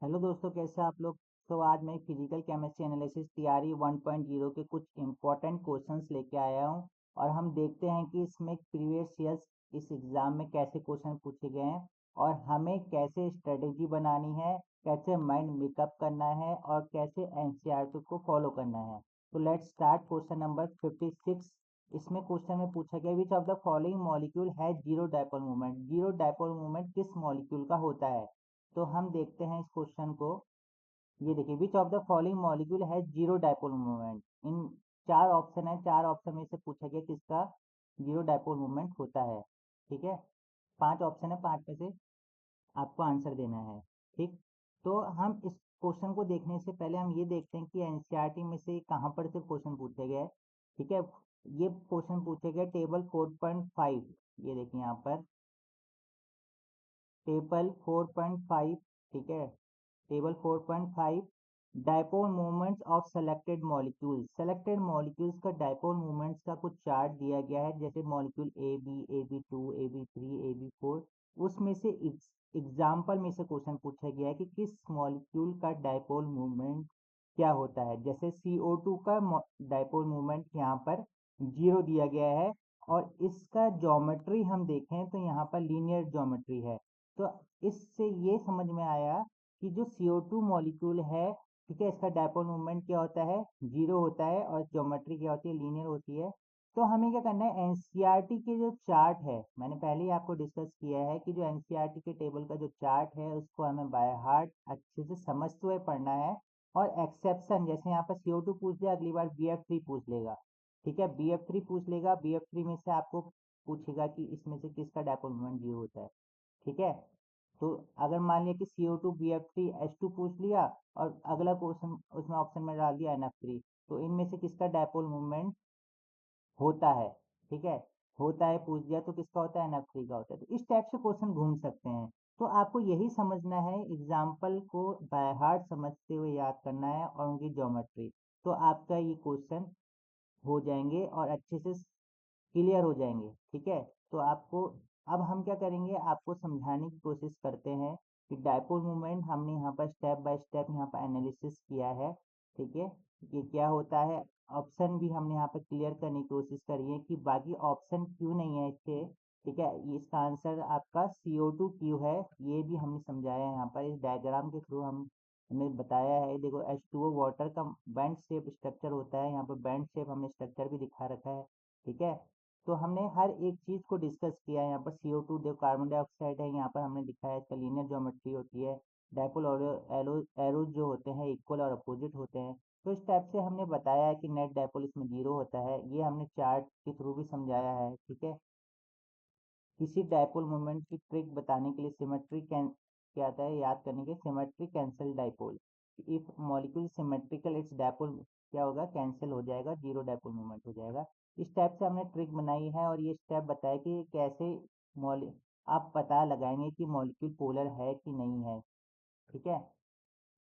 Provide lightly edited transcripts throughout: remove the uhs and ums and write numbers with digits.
Hello दोस्तों, कैसे आप लोग। तो आज मैं फिजिकल केमिस्ट्री एनालिसिस टीआरई 1.0 के कुछ इम्पोर्टेंट क्वेश्चंस लेके आया हूं और हम देखते हैं कि इसमें प्रीवियस ईयर्स इस एग्ज़ाम में कैसे क्वेश्चन पूछे गए हैं और हमें कैसे स्ट्रेटेजी बनानी है, कैसे माइंड मेकअप करना है और कैसे एनसीईआरटी को फॉलो करना है। तो लेट्स स्टार्ट क्वेश्चन नंबर 56। इसमें क्वेश्चन में पूछा गया विच of the following molecule has zero dipole movement. Zero dipole movement किस मॉलिक्यूल का होता है। तो हम देखते हैं इस क्वेश्चन को। ये देखिए, which of the following molecule has zero dipole movement. इन चार ऑप्शन है, चार ऑप्शन में से पूछा गया किसका जीरो डायपोल मूवमेंट होता है। ठीक है, पांच ऑप्शन है, पांच में से आपको आंसर देना है। ठीक, तो हम इस क्वेश्चन को देखने से पहले हम ये देखते हैं कि एनसीईआरटी में से कहाँ पर से क्वेश्चन पूछे गए। ठीक है, ये क्वेश्चन पूछे गए टेबल 4.5। ये देखिए यहाँ पर टेबल 4.5। ठीक है, table 4.5 dipole movements of selected molecules. Selected molecules का डायपोल मूवमेंट्स का कुछ चार्ट दिया गया है, जैसे मॉलिक्यूल AB2 AB3 AB4। उसमें से एग्जाम्पल में से क्वेश्चन पूछा गया है कि किस मॉलिक्यूल का डायपोल मूवमेंट क्या होता है। जैसे CO2 का डायपोल मूवमेंट यहाँ पर जीरो दिया गया है और इसका ज्योमेट्री हम देखें तो यहाँ पर लीनियर ज्योमेट्री है। तो इससे ये समझ में आया कि जो CO2 मॉलिक्यूल है, ठीक है, इसका डायपोल मूवमेंट क्या होता है, जीरो होता है और ज्योमेट्री क्या होती है, लीनियर होती है। तो हमें क्या करना है, एनसीईआरटी के जो चार्ट है, मैंने पहले ही आपको डिस्कस किया है कि जो एनसीईआरटी के टेबल का जो चार्ट है उसको हमें बाय हार्ट अच्छे से समझते हुए पढ़ना है। और एक्सेप्शन, जैसे यहाँ पर CO2 पूछ लिया, अगली बार BF3 पूछ लेगा। ठीक है, BF3 पूछ लेगा, BF3 में से आपको पूछेगा कि इसमें से किसका डायपोल मूवमेंट जीरो होता है। ठीक है, तो अगर मान लिया कि CO2 BF3 H2 पूछ लिया और अगला क्वेश्चन उसमें ऑप्शन में डाल दिया NF3, तो इनमें से किसका डायपोल मूवमेंट होता है। ठीक है, होता है पूछ दिया तो किसका होता है, NF3 का होता है। तो इस टाइप से क्वेश्चन घूम सकते हैं। तो आपको यही समझना है, एग्जाम्पल को बाय हार्ट समझते हुए याद करना है और उनकी ज्योमेट्री। तो आपका ये क्वेश्चन हो जाएंगे और अच्छे से क्लियर हो जाएंगे। ठीक है, तो आपको अब हम क्या करेंगे, आपको समझाने की कोशिश करते हैं कि डायपोल मूवमेंट हमने यहाँ पर स्टेप बाय स्टेप यहाँ पर एनालिसिस किया है। ठीक है, ये क्या होता है, ऑप्शन भी हमने यहाँ पर क्लियर करने की कोशिश करी है कि बाकी ऑप्शन क्यों नहीं है इसके। ठीक है, इसका आंसर आपका CO2 क्यों है, ये भी हमने समझाया है यहाँ पर इस डायग्राम के थ्रू। हमने बताया है, देखो H2O वाटर का बैंड शेप स्ट्रक्चर होता है, यहाँ पर बैंड शेप हमने स्ट्रक्चर भी दिखा रखा है। ठीक है, तो हमने हर एक चीज़ को डिस्कस किया है। यहाँ पर CO2 जो कार्बन डाइऑक्साइड है, यहाँ पर हमने दिखाया इसका लीनियर ज्योमेट्री होती है। डायपोल और एरोज जो होते हैं इक्वल और अपोजिट होते हैं। तो इस टाइप से हमने बताया है कि नेट डायपोल इसमें जीरो होता है, ये हमने चार्ट के थ्रू भी समझाया है। ठीक है, किसी डायपोल मोमेंट की ट्रिक बताने के लिए सिमेट्री कैन क्या आता है, याद करने के, symmetry cancel dipole. If molecule symmetrical it's dipole क्या होगा, कैंसिल हो जाएगा, जीरो डायपोल मोमेंट हो जाएगा। इस टाइप से हमने ट्रिक बनाई है और ये स्टेप बताया कि कैसे मॉलि आप पता लगाएंगे कि मॉलिक्यूल पोलर है कि नहीं है। ठीक है,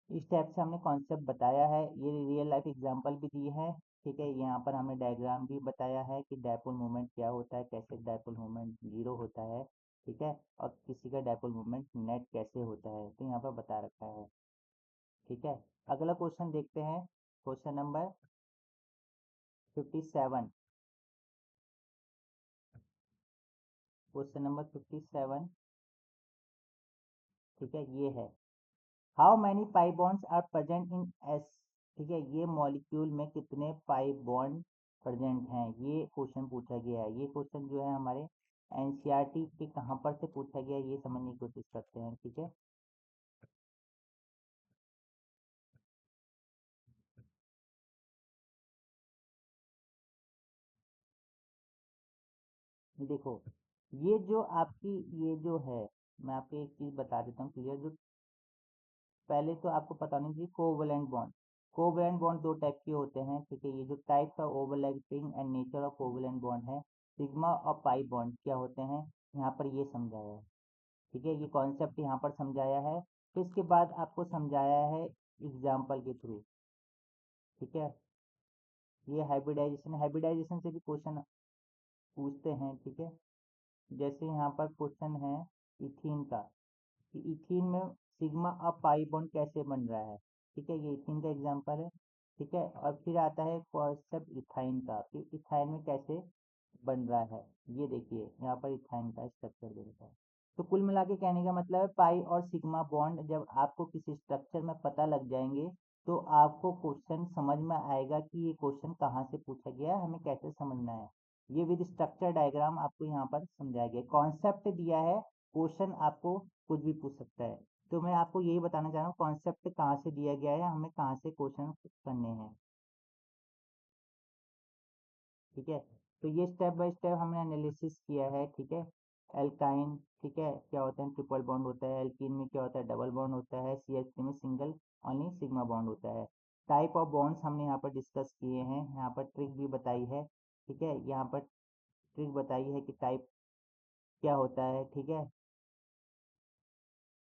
इस टाइप से हमने कॉन्सेप्ट बताया है, ये रियल लाइफ एग्जांपल भी दिए हैं। ठीक है, यहाँ पर हमने डायग्राम भी बताया है कि डायपोल मूवमेंट क्या होता है, कैसे डायपोल मूवमेंट जीरो होता है। ठीक है, और किसी का डायपोल मूवमेंट नेट कैसे होता है, तो यहाँ पर बता रखा है। ठीक है, अगला क्वेश्चन देखते हैं, क्वेश्चन नंबर 57। क्वेश्चन नंबर 57, ठीक है, ये है how many pi bonds are present in S. ठीक है, ये मॉलिक्यूल में कितने पाई बॉन्ड प्रेजेंट हैं, ये क्वेश्चन पूछा गया है। ये क्वेश्चन जो है हमारे एनसीईआरटी के कहाँ पर से पूछा गया है, ये समझने की कोशिश करते हैं। ठीक है, देखो, ये जो आपकी ये जो है, मैं आपको एक चीज बता देता हूँ क्लियर। जो पहले तो आपको पता नहीं चाहिए, कोवलेंट बॉन्ड। कोवलेंट बॉन्ड दो टाइप के होते हैं। ठीक है, ये जो types of overlapping and nature of covalent bond है, सिग्मा और पाई बॉन्ड क्या होते हैं, यहाँ पर ये समझाया है। ठीक है, ये कॉन्सेप्ट यहाँ पर समझाया है। फिर इसके बाद आपको समझाया है एग्जाम्पल के थ्रू। ठीक है, ये हाइब्रिडाइजेशन, हाइब्रिडाइजेशन से भी क्वेश्चन पूछते हैं। ठीक है, जैसे यहाँ पर क्वेश्चन है इथीन का। कि इथीन में सिग्मा अब पाई बॉन्ड कैसे बन रहा है। ठीक है, ये इथीन का एग्जांपल है। ठीक है, और फिर आता है कॉन्सेप्ट इथाइन का, कि इथाइन में कैसे बन रहा है। ये देखिए यहाँ पर इथाइन का स्ट्रक्चर दे रखा है। तो कुल मिला के कहने का मतलब है पाई और सिग्मा बॉन्ड जब आपको किसी स्ट्रक्चर में पता लग जाएंगे तो आपको क्वेश्चन समझ में आएगा कि ये क्वेश्चन कहाँ से पूछा गया है, हमें कैसे समझना है। ये विद स्ट्रक्चर डायग्राम आपको यहाँ पर समझाया गया, कॉन्सेप्ट दिया है, क्वेश्चन आपको कुछ भी पूछ सकता है। तो मैं आपको यही बताना चाह रहा हूँ कॉन्सेप्ट कहाँ से दिया गया है, हमें कहाँ से क्वेश्चन करने हैं। ठीक है, तो ये स्टेप बाय स्टेप हमने एनालिसिस किया है। ठीक है, एल्काइन, ठीक है, क्या होता है ट्रिपल बॉन्ड होता है, एल्कीन में क्या होता है डबल बॉन्ड होता है, CH3 में सिंगल ओनली सिग्मा बॉन्ड होता है। टाइप ऑफ बॉन्ड्स हमने यहाँ पर डिस्कस किए हैं, यहाँ पर ट्रिक भी बताई है। ठीक है, यहाँ पर ट्रिक बताई है कि टाइप क्या होता है। ठीक है,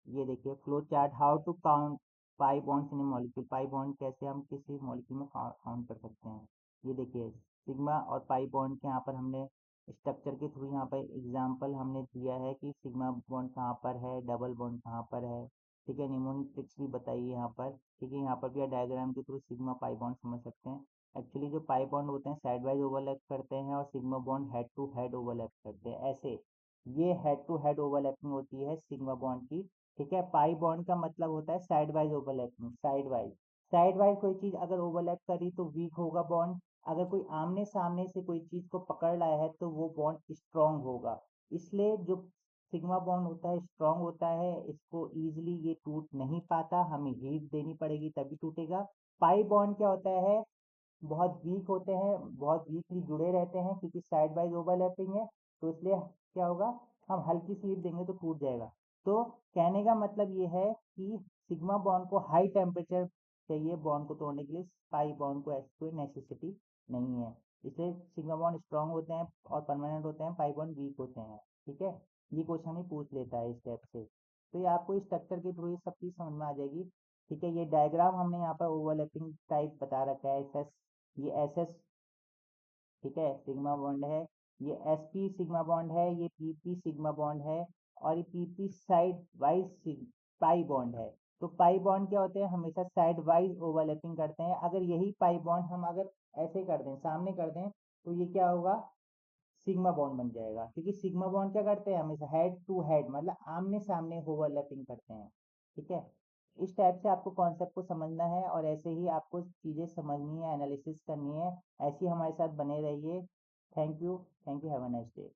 ये देखिए flow chart, how to count pi bonds in a molecule, pi bond कैसे हम किसी मॉलिक्यूल में काउंट कर सकते हैं। ये देखिए सिग्मा और पाई बॉन्ड के यहाँ पर हमने स्ट्रक्चर के थ्रू यहाँ पर एग्जांपल हमने दिया है कि सिग्मा बॉन्ड कहाँ पर है, डबल बॉन्ड कहाँ पर है। ठीक है, निमोनिक ट्रिक्स भी बताइए यहाँ पर। ठीक है, यहाँ पर भी डायग्राम के थ्रू सिग्मा पाई बॉन्ड समझ सकते हैं। एक्चुअली जो पाई बॉन्ड होते हैं साइड वाइज ओवरलैप करते हैं और sigma bond head to head overlap करते हैं ऐसे। ये हेड टू हेड ओवरलैपिंग होती है सिग्मा बॉन्ड की। ठीक है, पाई बॉन्ड का मतलब होता है side wise overlapping, side wise कोई चीज अगर ओवरलैप करी तो वीक होगा बॉन्ड, अगर कोई आमने सामने से कोई चीज को पकड़ रहा है तो वो बॉन्ड स्ट्रांग होगा। इसलिए जो सिग्मा बॉन्ड होता है स्ट्रांग होता है, इसको इजीली ये टूट नहीं पाता, हमें हीट देनी पड़ेगी तभी टूटेगा। पाई बॉन्ड क्या होता है, बहुत वीक होते हैं, बहुत वीकली जुड़े रहते हैं क्योंकि साइड बाइज ओवरलैपिंग है। तो इसलिए क्या होगा, हम हल्की सी हीट देंगे तो टूट जाएगा। तो कहने का मतलब ये है कि सिग्मा बॉन्ड को हाई टेम्परेचर चाहिए बॉन्ड को तोड़ने के लिए, पाई बॉन्ड को ऐसी कोई नेसेसिटी नहीं है। इसलिए सिग्मा बॉन्ड स्ट्रांग होते हैं और परमानेंट होते हैं, पाई बॉन्ड वीक होते हैं। ठीक है, ये क्वेश्चन ही पूछ लेता है इस स्टेप से। तो ये आपको इस स्ट्रक्चर के थ्रू ये सब चीज़ समझ में आ जाएगी। ठीक है, ये डायग्राम हमने यहाँ पर ओवरलैपिंग टाइप बता रखा है, ये SS, ठीक है, सिग्मा बॉन्ड है। ये SP सिग्मा बॉन्ड है, ये PP सिग्मा बॉन्ड है, और ये PP side wise pi bond है। तो पाई बॉन्ड क्या होते हैं, हमेशा साइड वाइज ओवरलैपिंग करते हैं। अगर यही पाई बॉन्ड हम अगर ऐसे कर दें, सामने कर दें, तो ये क्या होगा, सिग्मा बॉन्ड बन जाएगा, क्योंकि सिग्मा बॉन्ड क्या करते हैं हमेशा हेड टू हेड मतलब आमने सामने ओवरलैपिंग करते हैं। ठीक है, इस टाइप से आपको कॉन्सेप्ट को समझना है और ऐसे ही आपको चीज़ें समझनी है, एनालिसिस करनी है। ऐसे ही हमारे साथ बने रहिए। Thank you, have a nice day.